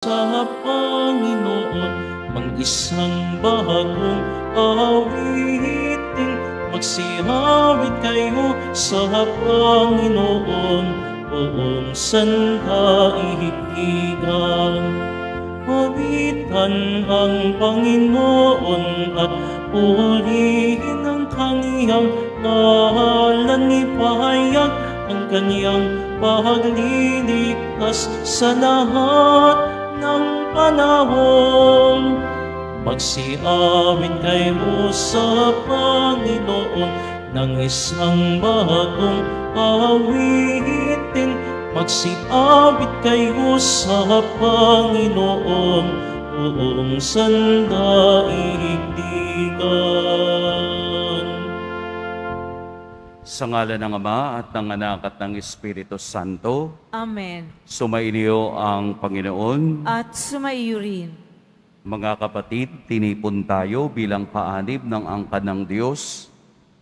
sa Panginoon, mag-isang bagong awitin. Magsiawit kayo sa Panginoon, buong sandaigdigan. Awitan ang Panginoon at purihin ang kaniyang ngalan. Ipahayag ang kaniyang pagliligtas sa lahat ng panahon. Magsiawit kayo sa Panginoon ng isang bagong awitin. Magsiawit kayo sa Panginoon, buong sandaigdigan. Sa ngalan ng Ama at ng Anak at ng Espiritu Santo, Amen. sumainyo ang Panginoon. At sumaiyo rin. Mga kapatid, tinipon tayo bilang kaanib ng angkan ng Diyos,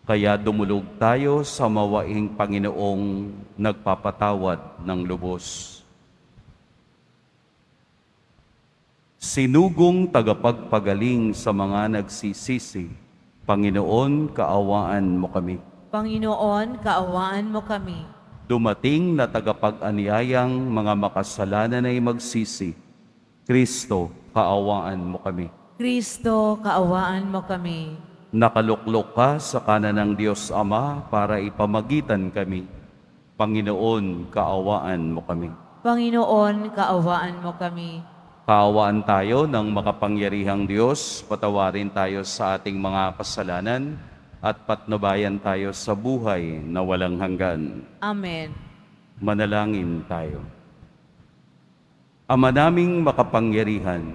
kaya dumulog tayo sa mawaing Panginoong nagpapatawad ng lubos. Sinugong tagapagpagaling sa mga nagsisisi, Panginoon, kaawaan mo kami. Panginoon, kaawaan mo kami. Dumating na tagapag-anyayang mga makasalanan ay magsisi, Kristo, kaawaan mo kami. Kristo, kaawaan mo kami. Nakaluklok ka sa kanan ng Diyos Ama para ipamagitan kami. Panginoon, kaawaan mo kami. Panginoon, kaawaan mo kami. Kaawaan tayo ng makapangyarihang Diyos, patawarin tayo sa ating mga kasalanan, at patnubayan tayo sa buhay na walang hanggan. Amen. Manalangin tayo. Ama naming makapangyarihan,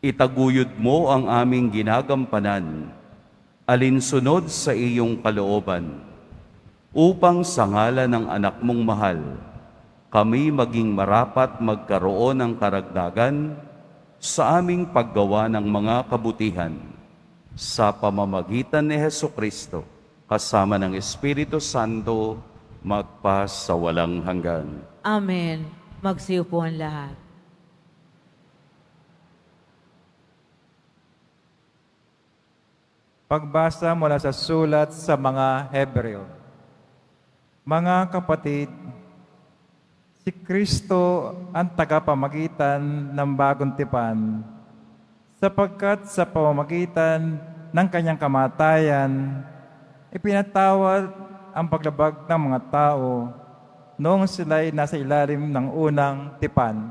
itaguyod mo ang aming ginagampanan, alinsunod sa iyong kalooban, upang sa ngalan ng anak mong mahal, kami maging marapat magkaroon ng karagdagan sa aming paggawa ng mga kabutihan, sa pamamagitan ni Hesukristo, kasama ng Espiritu Santo, magpa sa walang hanggan. Amen. Magsiupo ang lahat. Pagbasa mula sa sulat sa mga Hebreo. Mga kapatid, si Kristo ang tagapamagitan ng bagong tipan, sapagkat sa pamamagitan ng kanyang kamatayan, ipinatawad ang paglabag ng mga tao noong sila'y nasa ilalim ng unang tipan.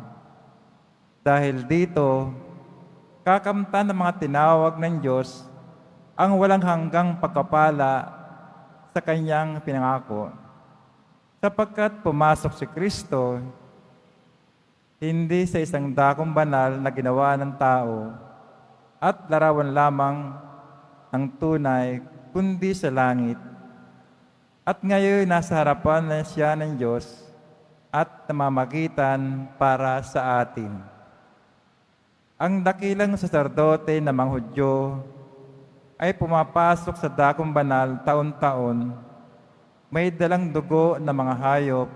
Dahil dito, kakamtan ng mga tinawag ng Diyos ang walang hanggang pagkapala sa kanyang pinangako. Sapagkat pumasok si Kristo, hindi sa isang dakong banal na ginawa ng tao, at larawan lamang ng tunay, kundi sa langit. At ngayon nasa harapan na siya ng Diyos at namamagitan para sa atin. Ang dakilang saserdote na mga Hudyo ay pumapasok sa dakong banal taon-taon, may dalang dugo na mga hayop,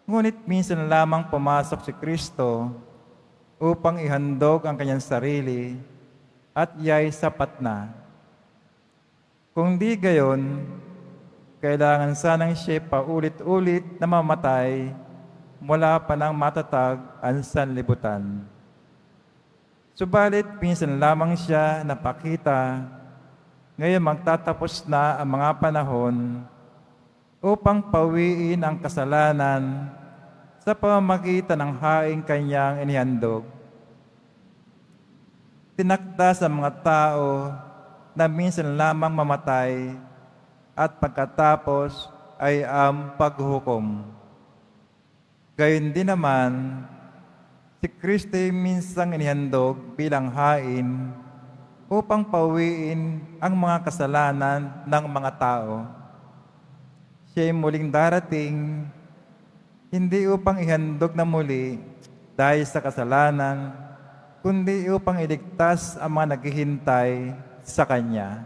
ngunit minsan lamang pumasok si Kristo upang ihandog ang kanyang sarili, at iya'y sapat na. Kung di gayon, kailangan sanang siya paulit-ulit na mamatay mula pa ng matatag ang sanlibutan. Subalit, minsan lamang siya napakita, ngayon magtatapos na ang mga panahon upang pawiin ang kasalanan sa pamamagitan ng haing kanyang inihandog. Tinakda sa mga tao na minsan lamang mamatay at pagkatapos ay ang paghukom. Gayon din naman, si Kristo ay minsang inihandog bilang hain upang pawiin ang mga kasalanan ng mga tao. Siya ay muling darating, hindi upang ihandog na muli dahil sa kasalanan, kundi upang iligtas ang mga naghihintay sa Kanya.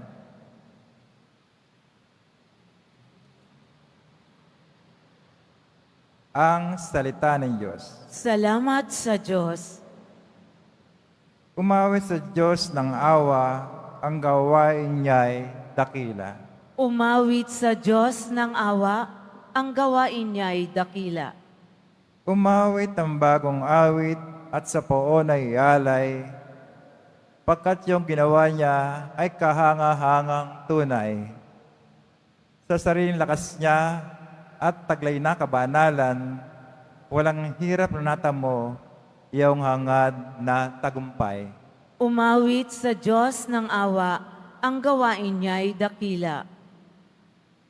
ang salita ng Diyos. Salamat sa Diyos. Umawit sa Diyos ng awa, ang gawain niya'y dakila. Umawit sa Diyos ng awa, ang gawain niya'y dakila. Umawit ng bagong awit at sa poon ay alay, pagkat yung ginawa niya ay kahanga-hangang tunay. Sa sariling lakas niya at taglay na kabanalan, walang hirap na natamo, iyong hangad na tagumpay. Umawit sa Diyos ng awa, ang gawain niya'y dakila.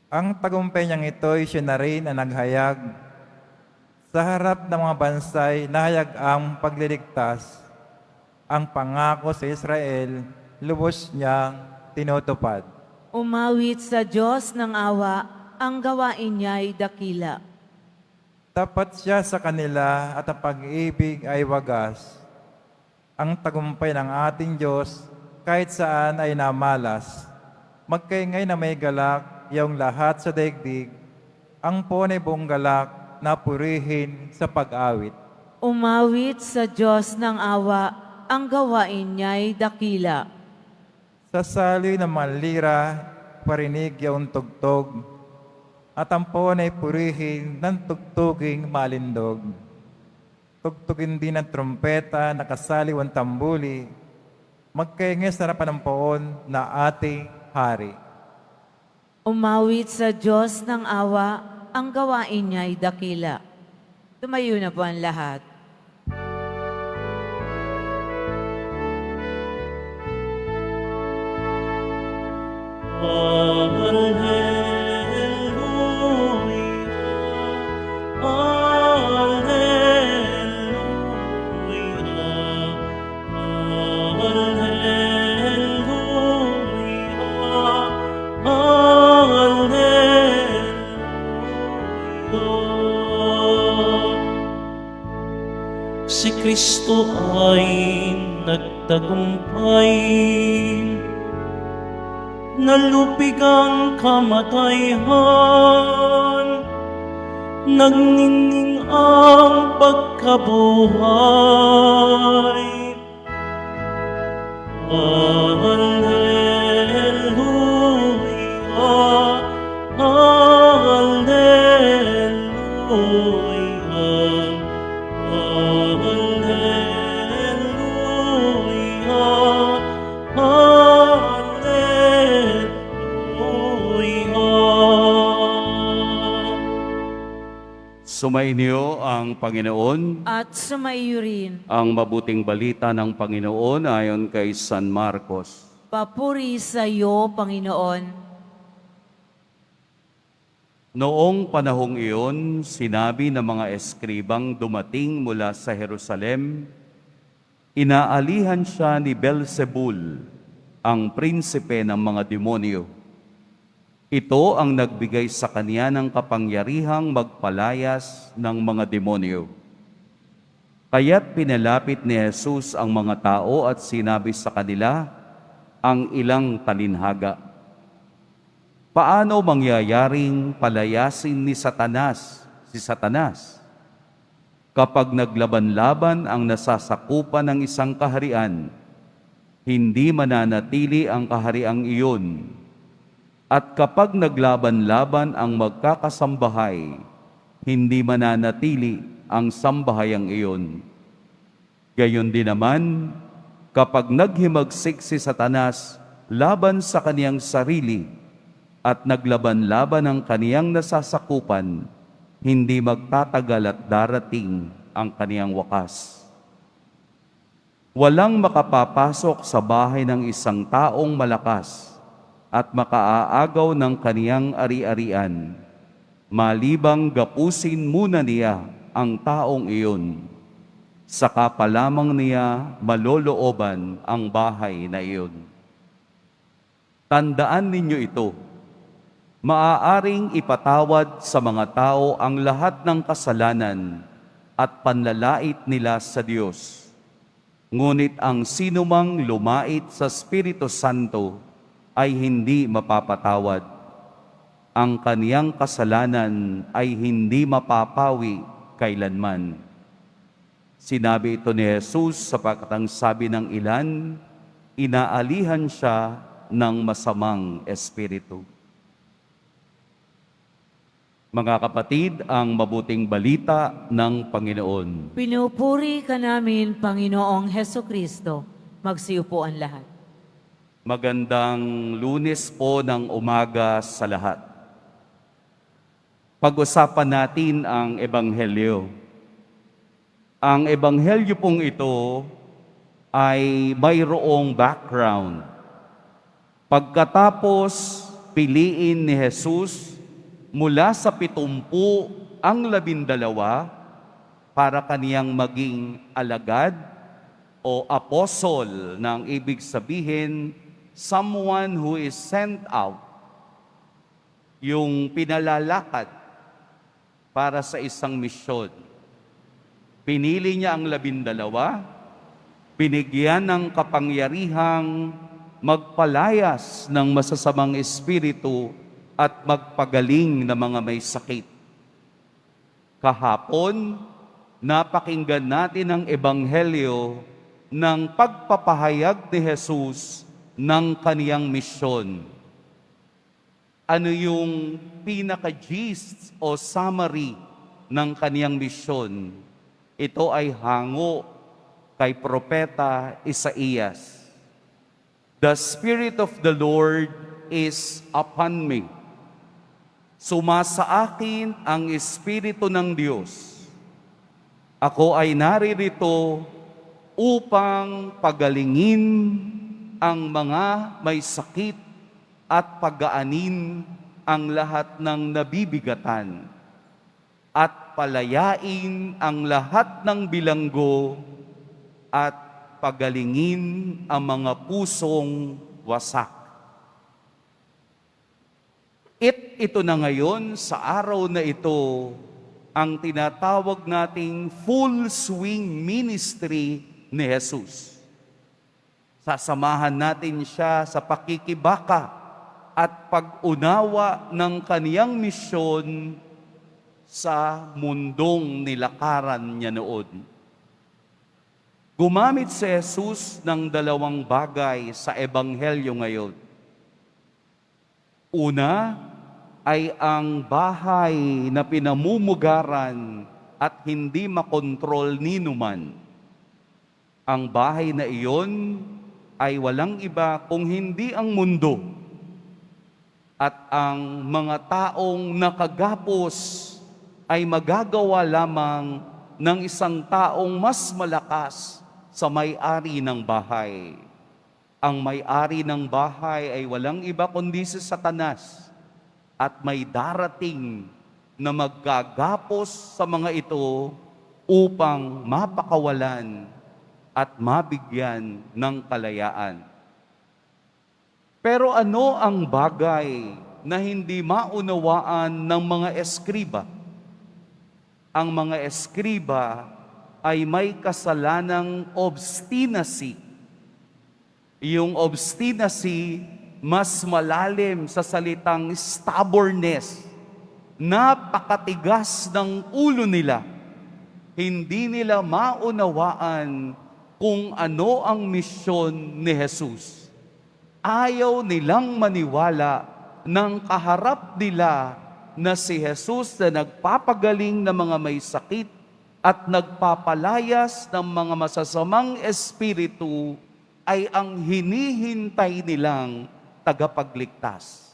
Ang tagumpay niyang ito'y siya na rin ang naghayag. Sa harap ng mga bansay, nahayag ang pagliligtas. Ang pangako sa Israel, lubos niyang tinutupad. Umawit sa Diyos ng awa, ang gawain niya'y dakila. Tapat siya sa kanila at ang pag-ibig ay wagas. Ang tagumpay ng ating Diyos kahit saan ay namalas. Magkaingay na may galak, yung lahat sa daigdig, ang ponay buong galak na purihin sa pag-awit. Umawit sa Diyos ng awa, ang gawain niya'y dakila. Sa saloy ng manlira, parinig yung tugtog, at ang ponay purihin ng tugtuging malindog. Tugtugin din ng trumpeta, nakasaliw ang tambuli, magkaingay sa harapan ng poon na ating hari. Umawit sa Diyos ng awa, ang gawain niya'y dakila. Tumayo na po ang lahat. Si Kristo ay nagtagumpay, nalupig ang kamatayan, nagniningning ang pagkabuhay. Alleluia, Alleluia. Sumainyo ang Panginoon. At sumaiyo rin, Ang mabuting balita ng Panginoon ayon kay San Marcos. papuri sa iyo, Panginoon. Noong panahong iyon, sinabi ng mga eskribang dumating mula sa Jerusalem, inaalihan siya ni Beelzebul, ang prinsipe ng mga demonyo. Ito ang nagbigay sa kanya ng kapangyarihang magpalayas ng mga demonyo. Kaya't pinalapit ni Jesus ang mga tao at sinabi sa kanila ang ilang talinhaga. Paano mangyayaring palayasin ni Satanas si Satanas? Kapag naglaban-laban ang nasasakupan ng isang kaharian, hindi mananatili ang kahariang iyon. At kapag naglaban-laban ang magkakasambahay, hindi mananatili ang sambahayang iyon. Gayon din naman, kapag naghimagsik si Satanas laban sa kaniyang sarili at naglaban-laban ang kaniyang nasasakupan, hindi magtatagal at darating ang kaniyang wakas. Walang makapapasok sa bahay ng isang taong malakas at makaaagaw ng kaniyang ari-arian, malibang gapusin muna niya ang taong iyon. Saka pa lamang niya malolooban ang bahay na iyon. Tandaan ninyo ito, maaaring ipatawad sa mga tao ang lahat ng kasalanan at panlalait nila sa Diyos. Ngunit ang sinumang lumait sa Espiritu Santo ay hindi mapapatawad. Ang kaniyang kasalanan ay hindi mapapawi magkailanman. Sinabi ito ni Jesus sapagkat ang sabi ng ilan, inaalihan siya ng masamang espiritu. Mga kapatid, ang mabuting balita ng Panginoon. Pinupuri ka namin, Panginoong Heso Kristo. Magsiupo ang lahat. Magandang Lunes po ng umaga sa lahat. Pag-usapan natin ang Ebanghelyo. Ang Ebanghelyo pong ito ay mayroong background. Pagkatapos piliin ni Jesus mula sa 70 ang 12 para kaniyang maging alagad o apostle, ng ibig sabihin, someone who is sent out, yung pinalalakad para sa isang misyon. Pinili niya ang 12, binigyan ng kapangyarihang magpalayas ng masasamang espiritu at magpagaling ng mga may sakit. Kahapon, napakinggan natin ang Ebanghelyo ng pagpapahayag ni Jesus ng kaniyang misyon. Ano yung pinaka-gist o summary ng kaniyang misyon? Ito ay hango kay Propeta Isaías. The Spirit of the Lord is upon me. Sumasa akin ang Espiritu ng Diyos. Ako ay naririto upang pagalingin ang mga may sakit at pagaanin ang lahat ng nabibigatan at palayain ang lahat ng bilanggo at pagalingin ang mga pusong wasak. Ito na ngayon sa araw na ito ang tinatawag nating full swing ministry ni Jesus. Sasamahan natin siya sa pakikibaka at pag-unawa ng kaniyang misyon sa mundong nilakaran niya noon. Gumamit si Jesus ng 2 bagay sa Ebanghelyo ngayon. Una ay ang bahay na pinamumugaran at hindi makontrol ni numan. Ang bahay na iyon ay walang iba kung hindi ang mundo at ang mga taong nakagapos ay magagawa lamang ng isang taong mas malakas sa may-ari ng bahay. Ang may-ari ng bahay ay walang iba kundi si Satanas at may darating na maggagapos sa mga ito upang mapakawalan at mabigyan ng kalayaan. Pero ano ang bagay na hindi maunawaan ng mga eskriba? Ang mga eskriba ay may kasalanang obstinacy. Yung obstinacy, mas malalim sa salitang stubbornness. Napakatigas ng ulo nila. Hindi nila maunawaan kung ano ang misyon ni Jesus. Ayaw nilang maniwala ng kaharap nila na si Jesus na nagpapagaling ng mga may sakit at nagpapalayas ng mga masasamang espiritu ay ang hinihintay nilang tagapagligtas.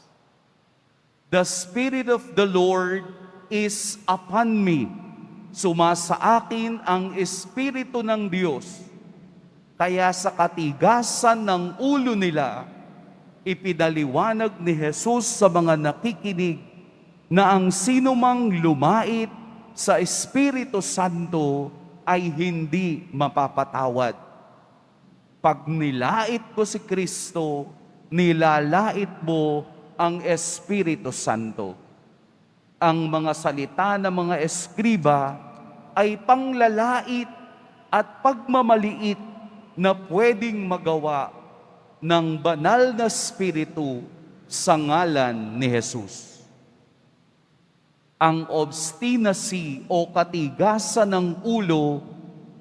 The Spirit of the Lord is upon me. Sumasa akin ang Espiritu ng Diyos. Kaya sa katigasan ng ulo nila, ipinaliwanag ni Jesus sa mga nakikinig na ang sinumang lumait sa Espiritu Santo ay hindi mapapatawad. Pag nilait mo si Kristo, nilalait mo ang Espiritu Santo. Ang mga salita ng mga eskriba ay panglalait at pagmamaliit na pwedeng magawa ng banal na Espiritu sa ngalan ni Jesus. ang obstinacy o katigasan ng ulo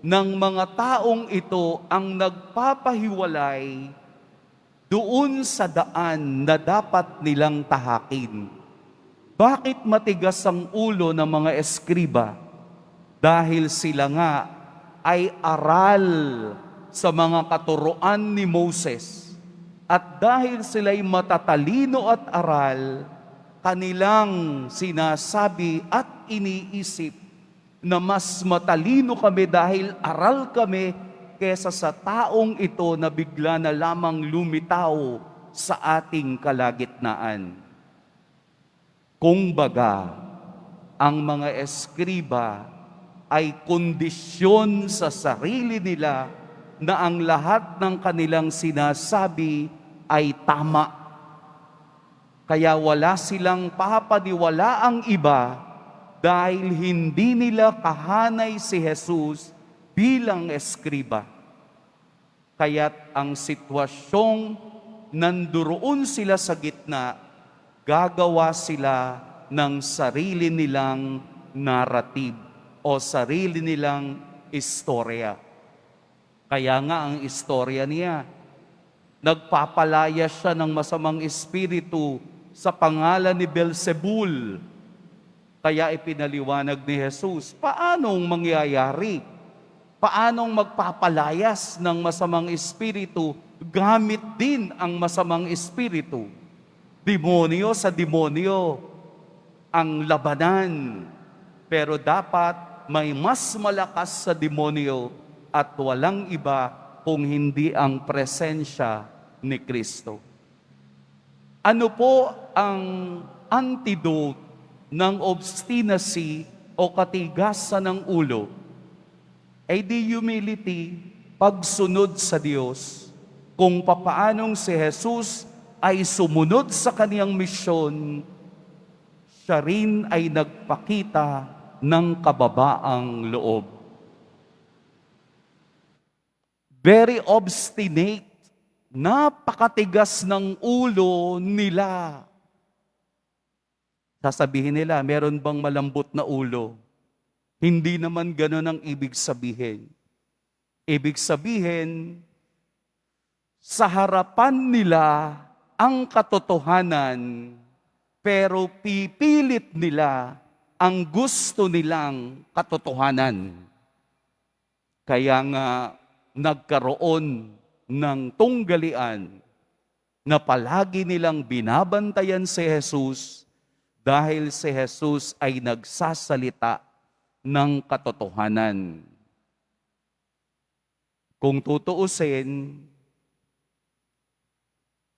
ng mga taong ito ang nagpapahiwalay doon sa daan na dapat nilang tahakin. Bakit matigas ang ulo ng mga eskriba? Dahil sila nga ay aral sa mga katuruan ni Moses. At dahil sila'y matatalino at aral, kanilang sinasabi at iniisip na mas matalino kami dahil aral kami kesa sa taong ito na bigla na lamang lumitaw sa ating kalagitnaan. Kung baga, ang mga eskriba ay kondisyon sa sarili nila na ang lahat ng kanilang sinasabi ay tama. Kaya wala silang papaniwalaang iba dahil hindi nila kahanay si Jesus bilang eskriba. Kaya't ang sitwasyong nanduroon sila sa gitna, gagawa sila ng sarili nilang narrative o sarili nilang istorya. Kaya nga ang istorya niya, nagpapalaya siya ng masamang espiritu sa pangalan ni Beelzebul. Kaya ipinaliwanag ni Jesus, paanong mangyayari? Paanong magpapalayas ng masamang espiritu gamit din ang masamang espiritu? Demonyo sa demonyo ang labanan. Pero dapat may mas malakas sa demonyo at walang iba kung hindi ang presensya ni Kristo. Ano po ang antidote ng obstinacy o katigasan ng ulo? Ay di humility, pagsunod sa Diyos, kung papaanong si Jesus ay sumunod sa kaniyang misyon, siya rin ay nagpakita ng kababaang loob. Very obstinate, napakatigas ng ulo nila. Sasabihin nila, meron bang malambot na ulo? Hindi naman gano'n ang ibig sabihin. Ibig sabihin, sa harapan nila ang katotohanan, pero pipilit nila ang gusto nilang katotohanan. Kaya nga nagkaroon ng tunggalian na palagi nilang binabantayan si Jesus dahil si Jesus ay nagsasalita ng katotohanan. Kung tutuusin,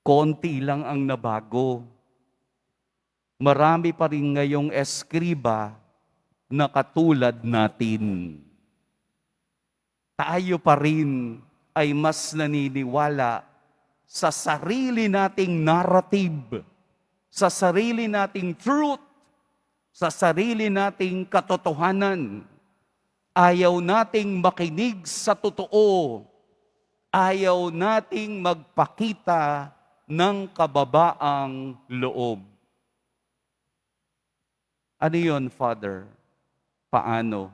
konti lang ang nabago. Marami pa rin ngayong eskriba na katulad natin. Tayo pa rin ay mas naniniwala sa sarili nating narrative, sa sarili nating truth, sa sarili nating katotohanan. Ayaw nating makinig sa totoo. Ayaw nating magpakita ng kababaang loob. Ano yun, Father? Paano?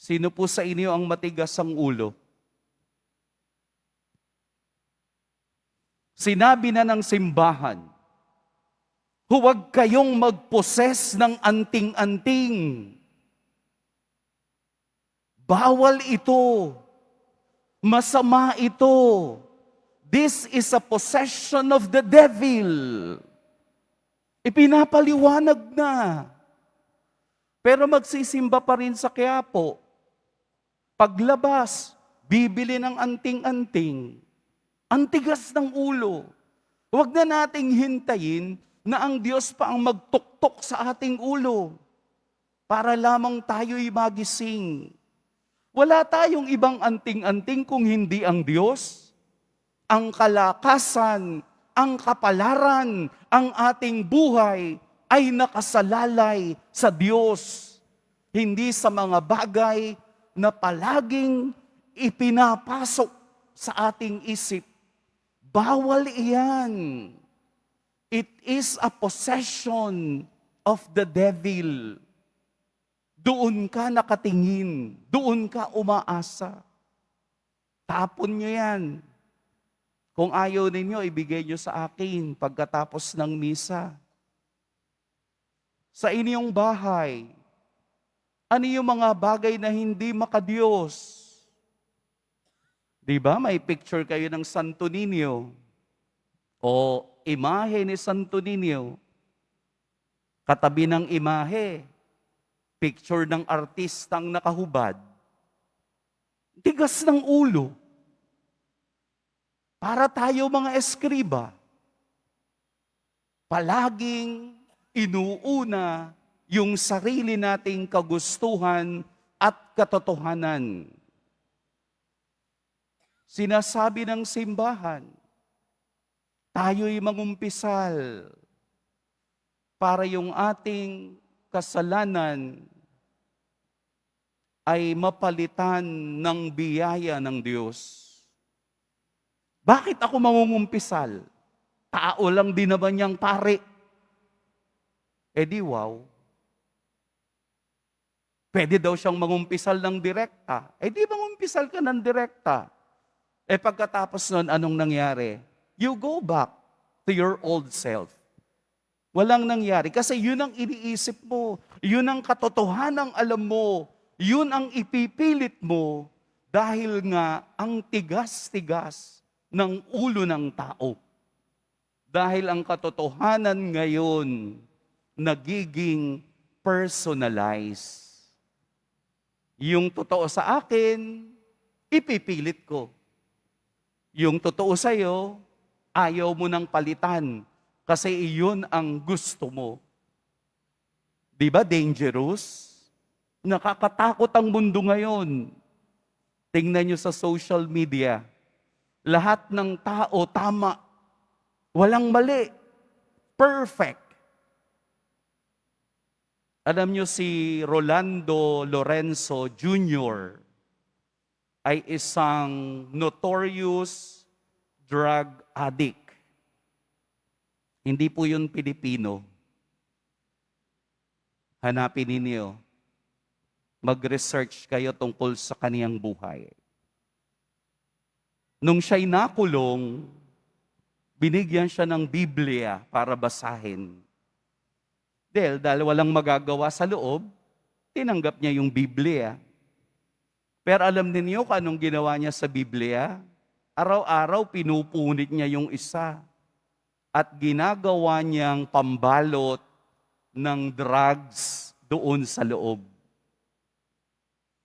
Sino po sa inyo ang matigas ang ulo? Sinabi na ng simbahan, huwag kayong magposes ng anting-anting. Bawal ito. Masama ito. This is a possession of the devil. Ipinapaliwanag na. Pero magsisimba pa rin sa Quiapo. Paglabas, bibili ng anting-anting. Antigas ng ulo. Huwag na nating hintayin na ang Diyos pa ang magtuktok sa ating ulo para lamang tayo'y magising. Wala tayong ibang anting-anting kung hindi ang Diyos. Ang kalakasan, ang kapalaran, ang ating buhay ay nakasalalay sa Diyos. Hindi sa mga bagay na palaging ipinapasok sa ating isip. Bawal iyan. It is a possession of the devil. Doon ka nakatingin, doon ka umaasa. Tapon nyo yan. Kung ayaw ninyo, ibigay nyo sa akin pagkatapos ng misa. Sa inyong bahay, ano yung mga bagay na hindi makadiyos? Di ba? May picture kayo ng Santo Niño o imahe ni Santo Niño. Katabi ng imahe, picture ng artistang nakahubad. Tigas ng ulo. Para tayo mga eskriba, palaging inuuna yung sarili nating kagustuhan at katotohanan. Sinasabi ng simbahan, tayo'y mangumpisal para yung ating kasalanan ay mapalitan ng biyaya ng Diyos. Bakit ako mangungumpisal? Tao lang din naman niyang pare. Eh di wow. Pwede daw siyang mangumpisal ng direkta. Eh di mangumpisal ka ng direkta. Eh pagkatapos nun, anong nangyari? You go back to your old self. Walang nangyari. Kasi yun ang iniisip mo. Yun ang katotohanang alam mo. Yun ang ipipilit mo dahil nga ang tigas-tigas ng ulo ng tao. Dahil ang katotohanan ngayon nagiging personalized. Yung totoo sa akin, ipipilit ko. Yung totoo sa'yo, ayaw mo nang palitan kasi iyon ang gusto mo. Di ba dangerous? Nakakatakot ang mundo ngayon. Tingnan nyo sa social media. Lahat ng tao tama. Walang mali. Perfect. Alam nyo si Rolando Lorenzo Jr. ay isang notorious drug addict. Hindi po yun Pilipino. Hanapin ninyo. Mag-research kayo tungkol sa kaniyang buhay. Nung siya'y nakulong, binigyan siya ng Biblia para basahin. Dahil walang magagawa sa loob, tinanggap niya yung Biblia. Pero alam ninyo kung anong ginawa niya sa Biblia? Araw-araw pinupunit niya yung isa at ginagawa niyang pambalot ng drugs doon sa loob.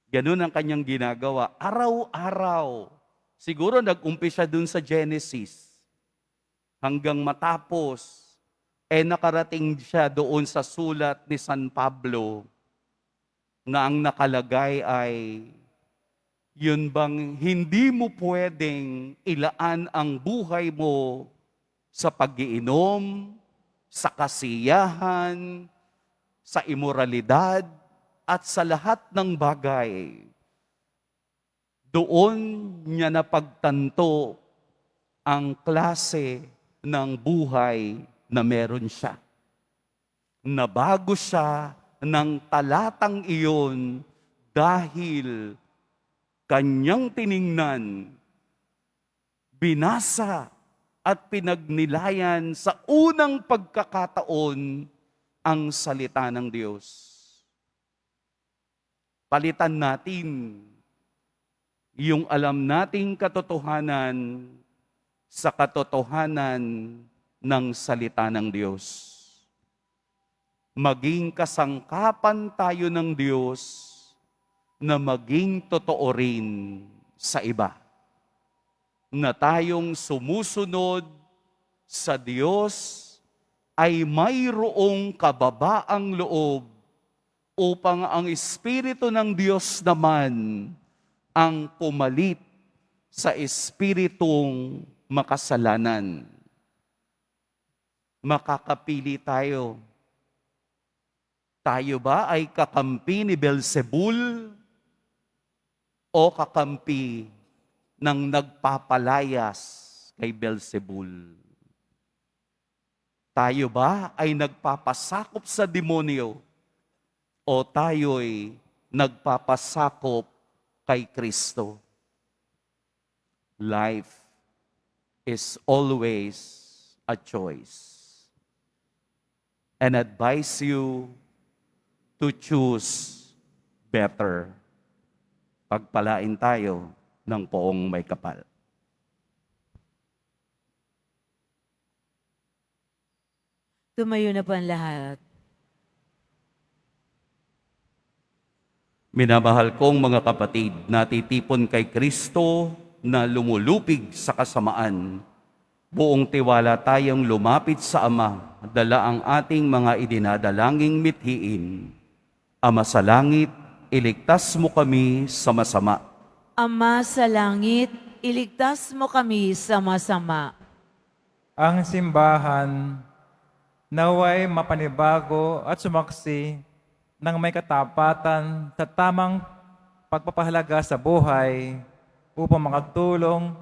Ganun ang kanyang ginagawa. Araw-araw. Siguro nag-umpisa dun sa Genesis. Hanggang matapos, nakarating siya doon sa sulat ni San Pablo na ang nakalagay ay, yun bang hindi mo pwedeng ilaan ang buhay mo sa pag-iinom, sa kasiyahan, sa imoralidad, at sa lahat ng bagay. Doon niya napagtanto ang klase ng buhay na meron siya. Nabago siya ng talatang iyon dahil kanyang tiningnan, binasa at pinagnilayan sa unang pagkakataon ang salita ng Diyos. Palitan natin yung alam nating katotohanan sa katotohanan ng salita ng Diyos. Maging kasangkapan tayo ng Diyos na maging totoo rin sa iba. Na tayong sumusunod sa Diyos ay mayroong kababaang loob upang ang Espiritu ng Diyos naman ang pumalit sa espiritong makasalanan. Makakapili tayo. Tayo ba ay kakampi ni Beelzebul o kakampi ng nagpapalayas kay Beelzebul? Tayo ba ay nagpapasakop sa demonyo o tayo'y nagpapasakop kay Kristo? Life is always a choice. And advise you to choose better. Pagpalain tayo ng poong may kapal. Tumayo na po ang lahat. Minamahal kong mga kapatid, natitipon kay Kristo na lumulupig sa kasamaan. Buong tiwala tayong lumapit sa Ama, dala ang ating mga idinadalangin mithiin. Ama sa langit, iligtas mo kami sa masama. Ama sa langit, iligtas mo kami sa masama. Ang simbahan naway mapanibago at sumaksi ng may katapatan sa tamang pagpapahalaga sa buhay upang makatulong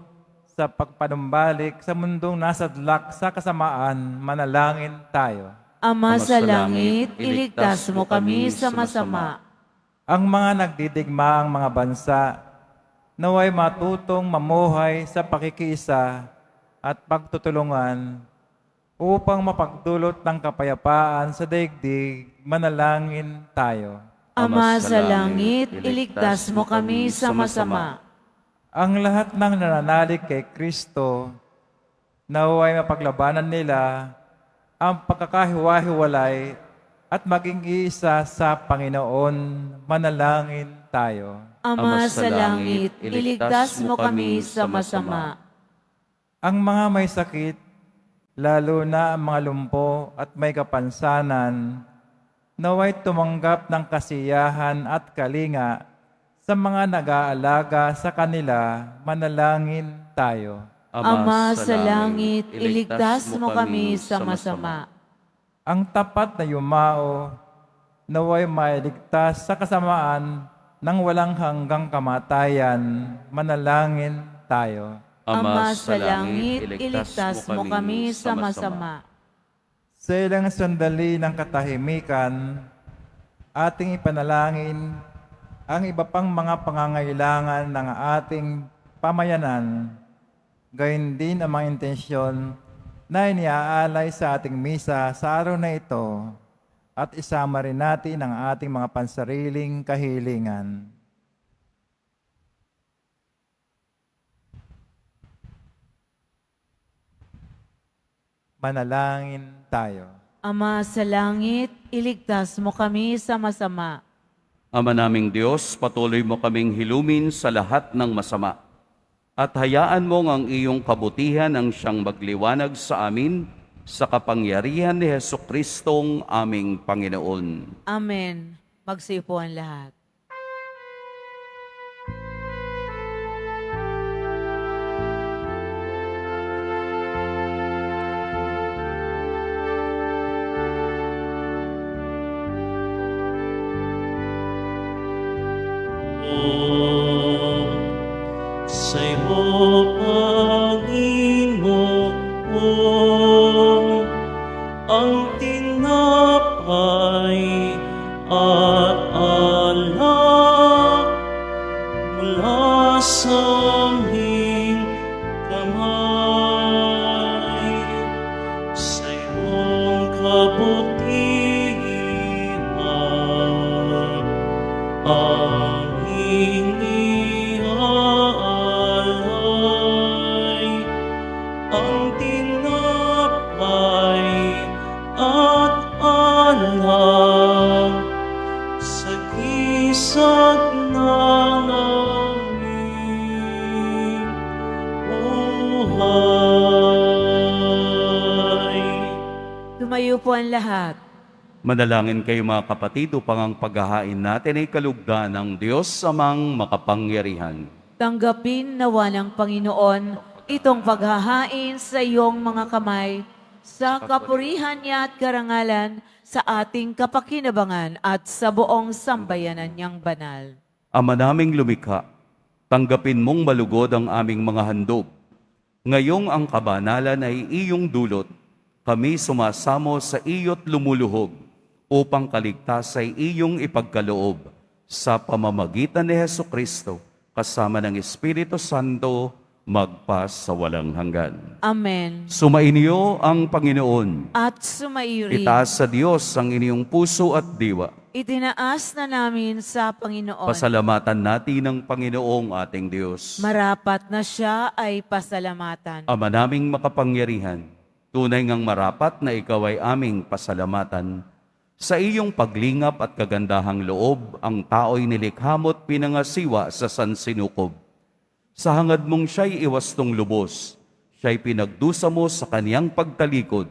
sa pagpanumbalik sa mundong nasadlak sa kasamaan. Manalangin tayo. Ama sa langit, iligtas mo kami sa masama. Ang mga nagdidigmaang mga bansa naway matutong mamuhay sa pakikiisa at pagtutulungan upang mapagdulot ng kapayapaan sa daigdig. Manalangin tayo. Ama sa langit, iligtas mo kami sa masama. Ang lahat ng nananalig kay Kristo, naway mapaglabanan nila ang pagkakahiwa-hiwalay at maging isa sa Panginoon. Manalangin tayo. Ama sa langit, iligtas mo kami sa masama. Ang mga may sakit, lalo na ang mga lumpo at may kapansanan, naway tumanggap ng kasiyahan at kalinga sa mga nag-aalaga sa kanila. Manalangin tayo. Ama sa langit, iligtas mo kami sa masama. Ang tapat na yumao, naway mailigtas sa kasamaan ng walang hanggang kamatayan. Manalangin tayo. Ama sa langit, iligtas mo kami sa masama. Sa ilang sandali ng katahimikan, ating ipanalangin ang iba pang mga pangangailangan ng ating pamayanan, gayon din ang mga intensyon na iniaalay sa ating misa sa araw na ito, at isama rin natin ang ating mga pansariling kahilingan. Manalangin tayo. Ama sa langit, iligtas mo kami sa masama. Ama naming Diyos, patuloy mo kaming hilumin sa lahat ng masama. At hayaan mo ang iyong kabutihan ang siyang magliwanag sa amin sa kapangyarihan ni Jesucristong aming Panginoon. Amen. Magsiupo ang lahat. Sa'yo, Panginoon, ang tinapay at alak mula sa aming kamay. Sa iyong kabutihan, aming iaalay ang tinapay at alak sa gisag ng aming buhay. Tumayo po ang lahat. Manalangin kayo mga kapatid upang ang paghahain natin ay kalugdan ng Diyos amang makapangyarihan. Tanggapin nawa ng Panginoon itong paghahain sa iyong mga kamay, sa kapurihan niya at karangalan, sa ating kapakinabangan at sa buong sambayanan niyang banal. Ama naming lumikha, tanggapin mong malugod ang aming mga handog. Ngayong ang kabanalan ay iyong dulot, kami sumasamo sa iyo't lumuluhog upang kaligtas ay iyong ipagkaloob sa pamamagitan ni Hesu Kristo kasama ng Espiritu Santo magpa sa walang hanggan. Amen. Sumainyo ang Panginoon. At sumairi, Itaas sa Diyos ang inyong puso at diwa. itinaas na namin sa Panginoon. Pasalamatan natin ang Panginoong ating Diyos. Marapat na siya ay pasalamatan. Ama naming makapangyarihan, tunay ngang marapat na ikaw ay aming pasalamatan. Sa iyong paglingap at kagandahang loob, ang tao'y nilikha mo't pinangasiwa sa sansinukob. Sa hangad mong siya'y iwastong lubos, siya'y pinagdusa mo sa kaniyang pagtalikod.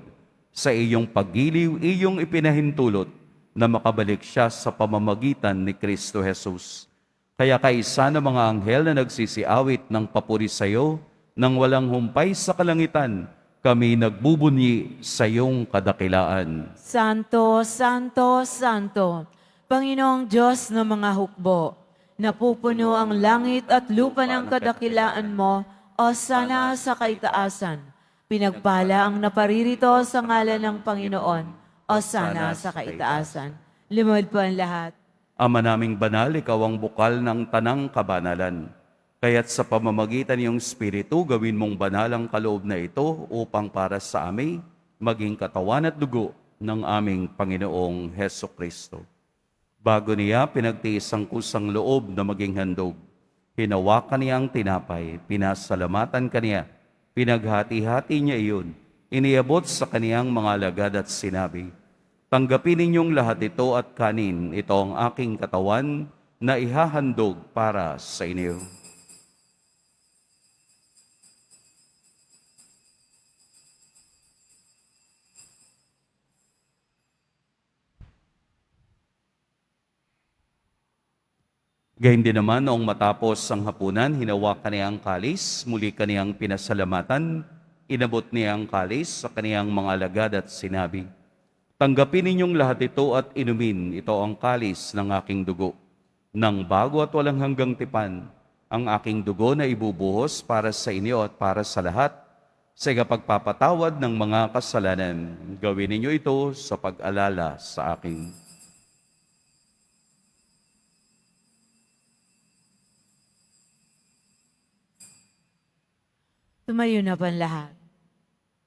Sa iyong paggiliw, iyong ipinahintulot na makabalik siya sa pamamagitan ni Kristo Jesus. Kaya kaisa ng mga anghel na nagsisiawit ng papuri sa iyo, nang walang humpay sa kalangitan, kami nagbubunyi sa iyong kadakilaan. Santo, Santo, Santo, Panginoong Diyos ng mga hukbo, napupuno ang langit at lupa ng kadakilaan mo, o sana sa kaitaasan. Pinagpala ang naparirito sa ngalan ng Panginoon, o sana sa kaitaasan. Limod po ang lahat. Ama naming banal, ikaw ang bukal ng tanang kabanalan. Kaya't sa pamamagitan ng Espiritu, gawin mong banal ang kaloob na ito upang para sa amin maging katawan at dugo ng aming Panginoong Heso Kristo. Bago niya pinagtiis ang kusang loob na maging handog, hinawakan niya ang tinapay, pinasalamatan kaniya, pinaghati-hati niya iyon, iniabot sa kaniyang mga alagad at sinabi, "Tanggapin ninyong lahat ito at kanin, ito ang aking katawan na ihahandog para sa inyo." Gayun din naman, noong matapos ang hapunan, hinawakan niya ang kalis, muli kaniyang pinasalamatan, inabot niya ang kalis sa kaniyang mga alagad at sinabi, "Tanggapin ninyong lahat ito at inumin, ito ang kalis ng aking dugo, ng bago at walang hanggang tipan, ang aking dugo na ibubuhos para sa inyo at para sa lahat, sa ikapagpapatawad ng mga kasalanan. Gawin ninyo ito sa pag-alala sa akin." Tumayo na po ang lahat.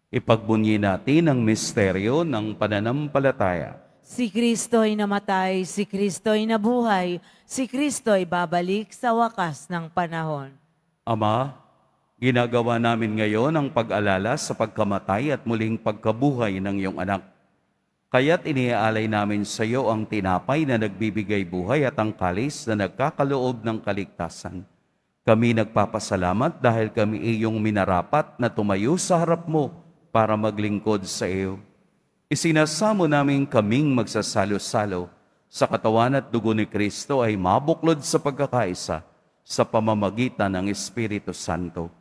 Ipagbunyi natin ang misteryo ng pananampalataya. Si Kristo'y namatay, si Kristo'y nabuhay, si Kristo'y babalik sa wakas ng panahon. Ama, ginagawa namin ngayon ang pag-alala sa pagkamatay at muling pagkabuhay ng iyong anak. Kaya't iniaalay namin sa iyo ang tinapay na nagbibigay buhay at ang kalis na nagkakaloob ng kaligtasan. Kami nagpapasalamat dahil kami iyong minarapat na tumayo sa harap mo para maglingkod sa iyo. Isinasamo namin kaming magsasalo-salo sa katawan at dugo ni Kristo ay mabuklod sa pagkakaisa sa pamamagitan ng Espiritu Santo.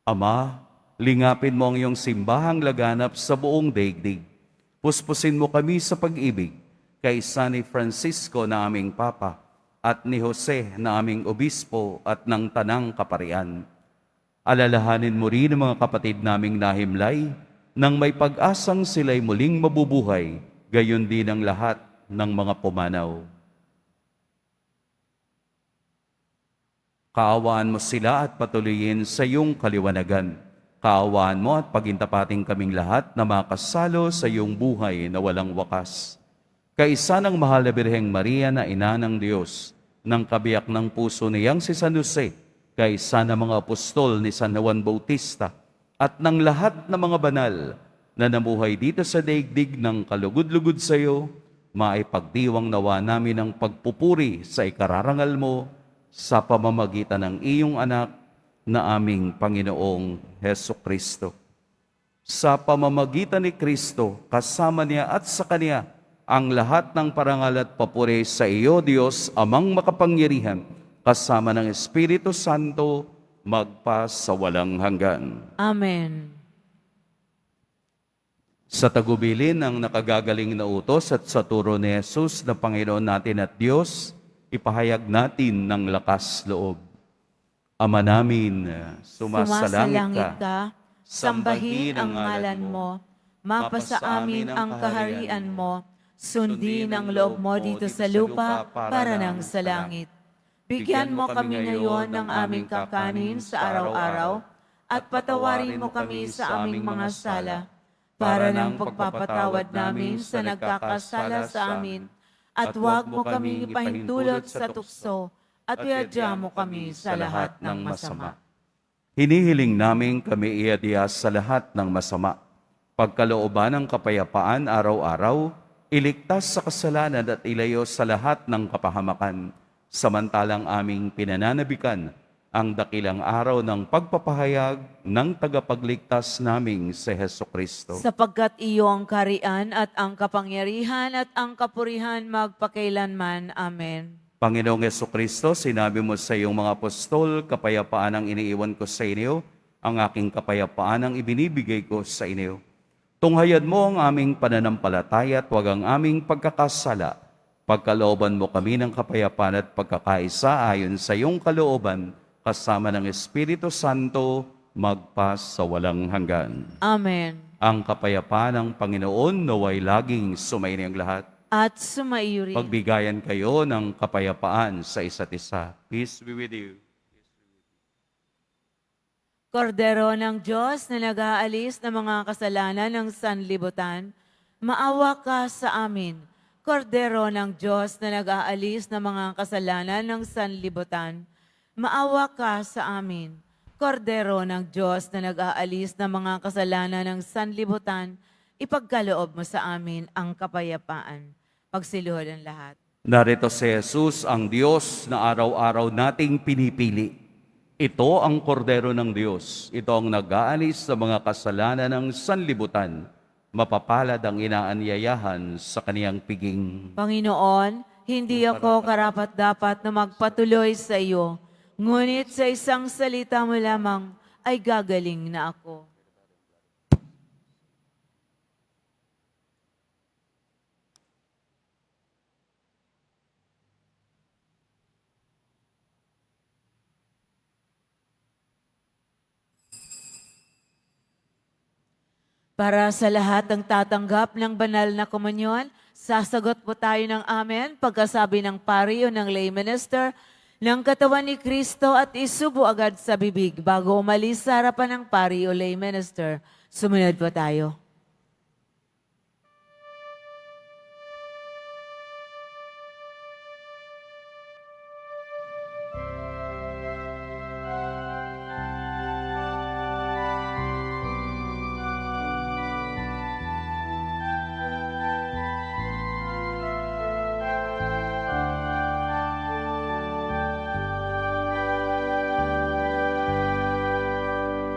Ama, lingapin mo ang iyong simbahang laganap sa buong daigdig. Puspusin mo kami sa pag-ibig kaysa ni Francisco na aming Papa at ni Jose na aming Obispo at ng Tanang Kaparian. Alalahanin mo rin ang mga kapatid naming nahimlay nang may pag-asang sila'y muling mabubuhay, gayon din ang lahat ng mga pumanaw. Kaawaan mo sila at patuloyin sa iyong kaliwanagan. Kaawaan mo at pagintapating kaming lahat na makasalo sa iyong buhay na walang wakas. Kaisa ng mahal na Birheng Maria na ina ng Diyos, ng kabiyak ng puso niyang si San Jose, kaisa ng mga apostol ni San Juan Bautista, at ng lahat ng mga banal na namuhay dito sa daigdig ng kalugod-lugod sa iyo, maipagdiwang nawa namin ang pagpupuri sa ikararangal mo sa pamamagitan ng iyong anak na aming Panginoong Heso Kristo. Sa pamamagitan ni Kristo, kasama niya at sa Kanya, ang lahat ng parangal at papuri sa iyo, Diyos, Amang makapangyarihan, kasama ng Espiritu Santo, magpa sa walang hanggan. Amen. Sa tagubilin ng nakagagaling na utos at sa turo ni Jesus na Panginoon natin at Diyos, ipahayag natin ng lakas loob. Ama namin, sumasalangit ka, sambahin ang ngalan mo, Mapasa amin ang kaharian mo, sundin ang loob mo dito sa lupa para nang sa langit. Bigyan mo kami ngayon ng aming kakanin sa araw-araw at patawarin mo kami sa aming mga sala para ng pagpapatawad namin sa nagkakasala sa amin. At huwag mo kaming ipahintulot sa tukso at iadya mo kami sa lahat ng masama. Hinihiling namin kami iadya sa lahat ng masama. Pagkalooban ng kapayapaan araw-araw, iligtas sa kasalanan at ilayo sa lahat ng kapahamakan, samantalang aming pinananabikan ang dakilang araw ng pagpapahayag ng tagapagligtas naming si Hesukristo. Sapagkat iyo ang karian at ang kapangyarihan at ang kapurihan magpakailanman. Amen. Panginoong Hesukristo, sinabi mo sa iyong mga apostol, kapayapaan ang iniiwan ko sa inyo, ang aking kapayapaan ang ibinibigay ko sa inyo. Tunghayan mo ang aming pananampalataya at huwag ang aming pagkakasala. Pagkalooban mo kami ng kapayapaan at pagkakaisa ayon sa iyong kalooban, kasama ng Espiritu Santo, magpas sa walang hanggan. Amen. Ang kapayapaan ng Panginoon naway laging sumainiyang lahat. At sumaiyo rin. Pagbigayan kayo ng kapayapaan sa isa't isa. Peace be with you. Kordero ng Diyos na nag-aalis ng mga kasalanan ng sanlibutan, maawa ka sa amin. Kordero ng Diyos na nag-aalis ng mga kasalanan ng sanlibutan, maawa ka sa amin. Kordero ng Diyos na nag-aalis ng mga kasalanan ng sanlibutan, ipagkaloob mo sa amin ang kapayapaan. Pagsiluhod ang lahat. Narito si Jesus, ang Diyos na araw-araw nating pinipili. Ito ang kordero ng Diyos. Ito ang nag-aalis sa mga kasalanan ng sanlibutan. Mapapalad ang inaanyayahan sa kaniyang piging. Panginoon, hindi ako karapat-dapat na magpatuloy sa iyo, ngunit sa isang salita mo lamang ay gagaling na ako. Para sa lahat ng tatanggap ng banal na komunyon, sasagot po tayo ng amen pagkasabi ng pari o ng lay minister ng katawan ni Kristo at isubo agad sa bibig bago umalis sa harapan ng pari o lay minister. Sumunod po tayo.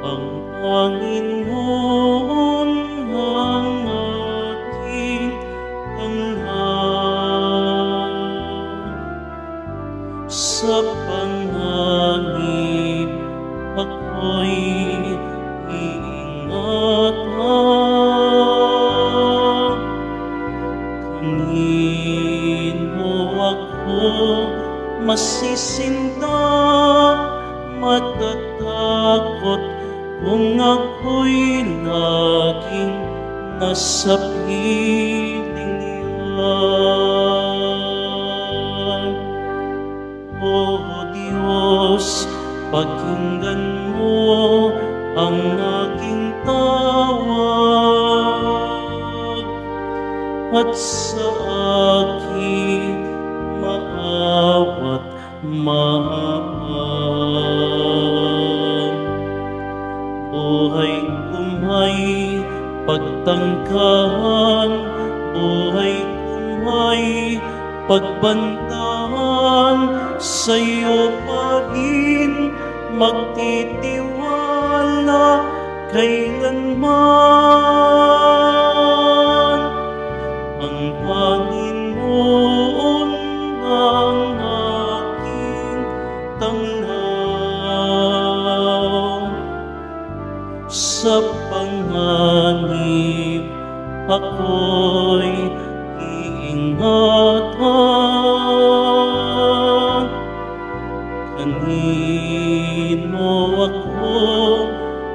Ang Panginoon ang aking tanghal. Sa panganib ako'y iingatan. Kangin mo ako masisinda, matatakot kung ako'y laging nasa piling niyan. O Diyos, pakinggan mo ang aking tawag at sa akin maawat maawan. Buhay kumay pagtangkahan, buhay kumay pagbantahan, sa'yo pa rin magtitiwala kailanman. Ang Panginoon ang aking tanglaw. Sa panganib ako'y iingatan. Kanin mo ako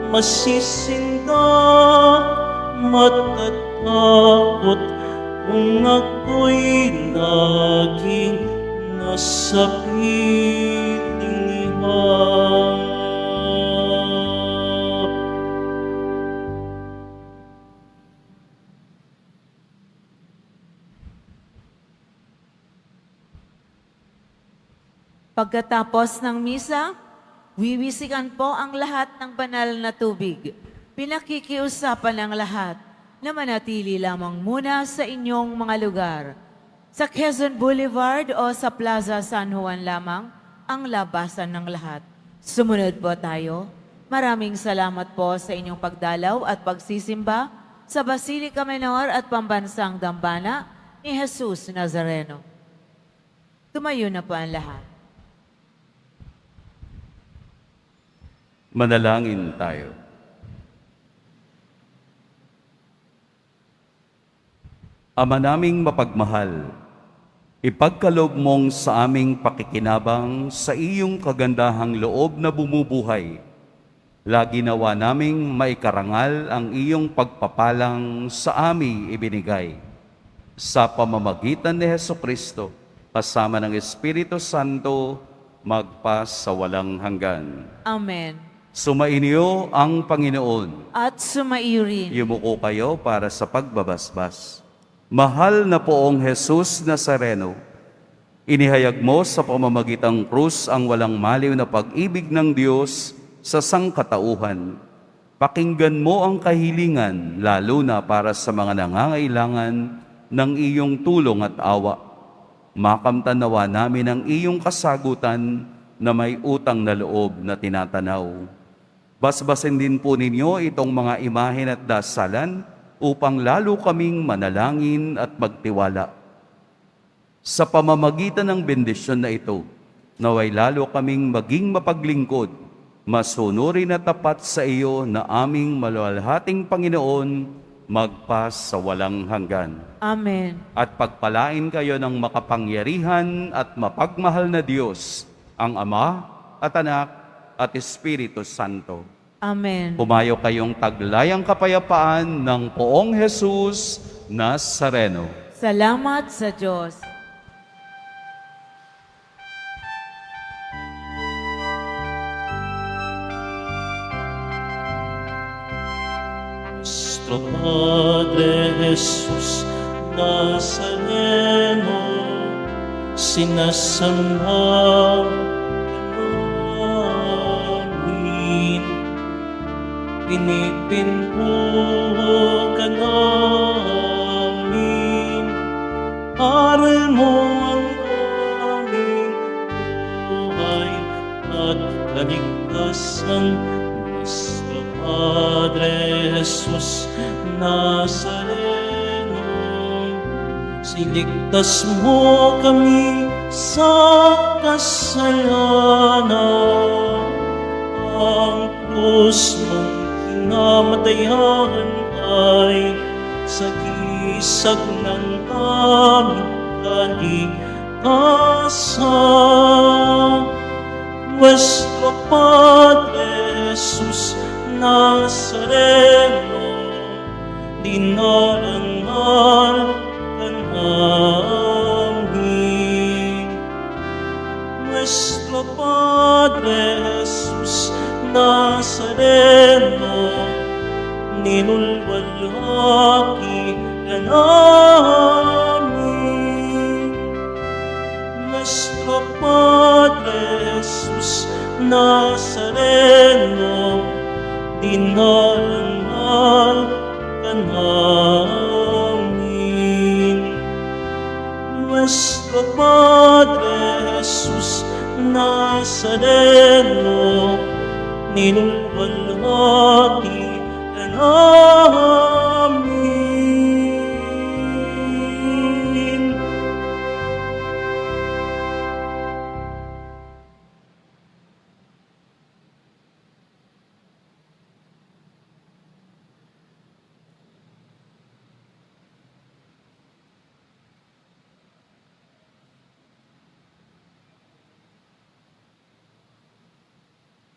masisinda, matatakot kung ako'y laging nasa piling ihap. Pagkatapos ng misa, wiwisikan po ang lahat ng banal na tubig. Pinakikiusapan ang lahat na manatili lamang muna sa inyong mga lugar. Sa Quezon Boulevard o sa Plaza San Juan lamang ang labasan ng lahat. Sumunod po tayo. Maraming salamat po sa inyong pagdalaw at pagsisimba sa Basilica Menor at Pambansang Dambana ni Jesus Nazareno. Tumayo na po ang lahat. Manalangin tayo. Ama naming mapagmahal, ipagkaloob mong sa aming pakikinabang sa iyong kagandahang loob na bumubuhay. Lagi nawa naming maikarangal ang iyong pagpapalang sa aming ibinigay. Sa pamamagitan ni Hesukristo, kasama ng Espiritu Santo, magpas sa walang hanggan. Amen. Sumainyo ang Panginoon. At sumaiyo rin. Yumuko kayo para sa pagbabasbas. Mahal na poong Jesus Nazareno, inihayag mo sa pamamagitang krus ang walang maliw na pag-ibig ng Diyos sa sangkatauhan. Pakinggan mo ang kahilingan, lalo na para sa mga nangangailangan ng iyong tulong at awa. Makamtan nawa namin ang iyong kasagutan na may utang na loob na tinatanaw. Basbasin din po ninyo itong mga imahen at dasalan upang lalo kaming manalangin at magtiwala. Sa pamamagitan ng bendisyon na ito, naway lalo kaming maging mapaglingkod, masunurin at tapat sa iyo na aming maluwalhating Panginoon, magpas sa walang hanggan. Amen. At pagpalain kayo ng makapangyarihan at mapagmahal na Diyos, ang Ama at Anak at Espiritu Santo. Amen. Pumayo kayong taglayang kapayapaan ng poong Jesus Nazareno. Salamat sa Diyos. Nuestro Padre Jesus Nazareno, sinasamba namin, pinipintuho ka namin, aral mo ang aming buhay at kaligtasan. Nuestro Padre Jesus Nazareno, siligtas mo kami sa kasalanan. Ang krus mong kinamatayan ay sagisag ng aming kaligtasan. Nuestro Padre Jesus Nazareno, dinarangal ka namin. Nuestro Padre Jesus Nazareno, ninulwalhati ka namin. Nuestro Padre Jesus Nazareno, dinarangal ka namin. Nuestro Padre Jesus Nazareno, ninulwalhati ka namin.